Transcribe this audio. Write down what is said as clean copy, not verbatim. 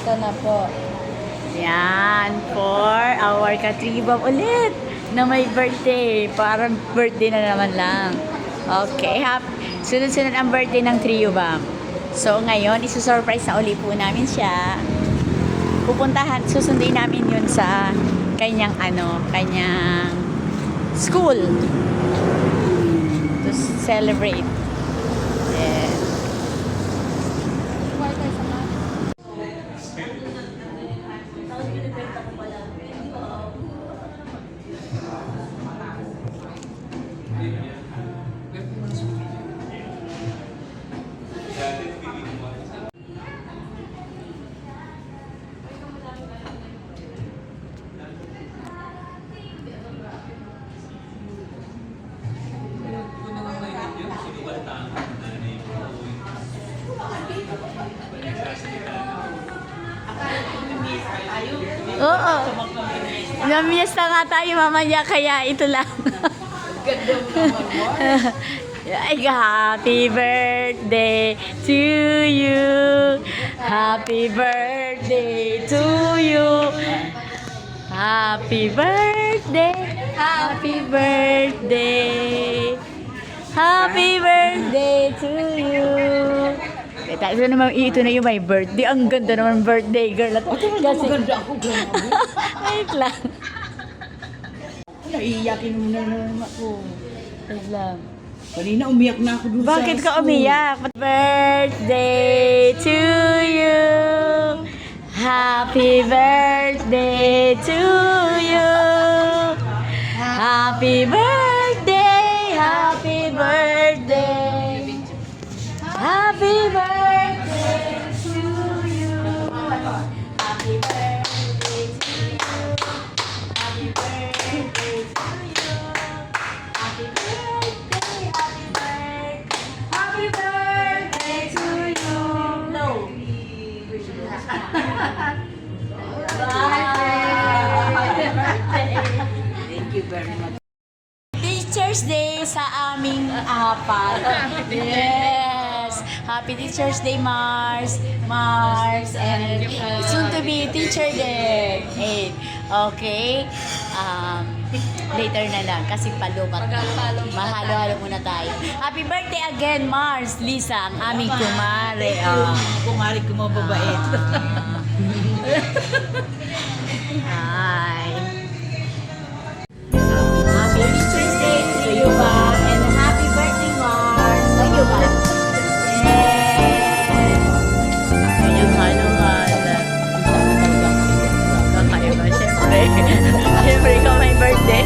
Ito na po. Yan, for our katribam ulit na may birthday. Parang birthday na naman lang. Okay, sunod-sunod ang birthday ng trio bam. So, ngayon, isusurprise na uli po namin siya. Susunduin namin yun sa kanyang school. To celebrate. Yeah. Oo. Namias na nga tayo mamaya, kaya ito lang. Ay, happy birthday to you. Happy birthday to you. Happy birthday. Happy birthday. Happy birthday to you. Ito naman, ito na yung my birthday. Ang ganda naman birthday girl. Kasi Ganda ako, grabe. wait lang. Naiiyakin mo na naman ako. Wait lang. Kanina umiyak na ako doon sa Bakit ka school. umiyak? Birthday to you. Happy birthday to you. Happy birthday. Happy birthday. Happy birthday to you. Happy birthday to you. Happy birthday to you. Happy birthday, happy birthday. Happy birthday to you. No. Happy birthday. Thank you very much. Teacher's Day sa aming apat. Yes. Happy Teacher's Day, Mars. And soon to be Teacher Day. Okay. Later na lang kasi palubat. Mahalo-halo muna tayo. Happy birthday again, Mars. Lisa, ang aming kumare. Kumari ko mababait. Hi. Happy Teacher's Day to you, ba? And happy birthday, Mars. Thank you, ba? Kanyang halo-halo. Kakaiba, syempre. Syempre, ikaw may birthday.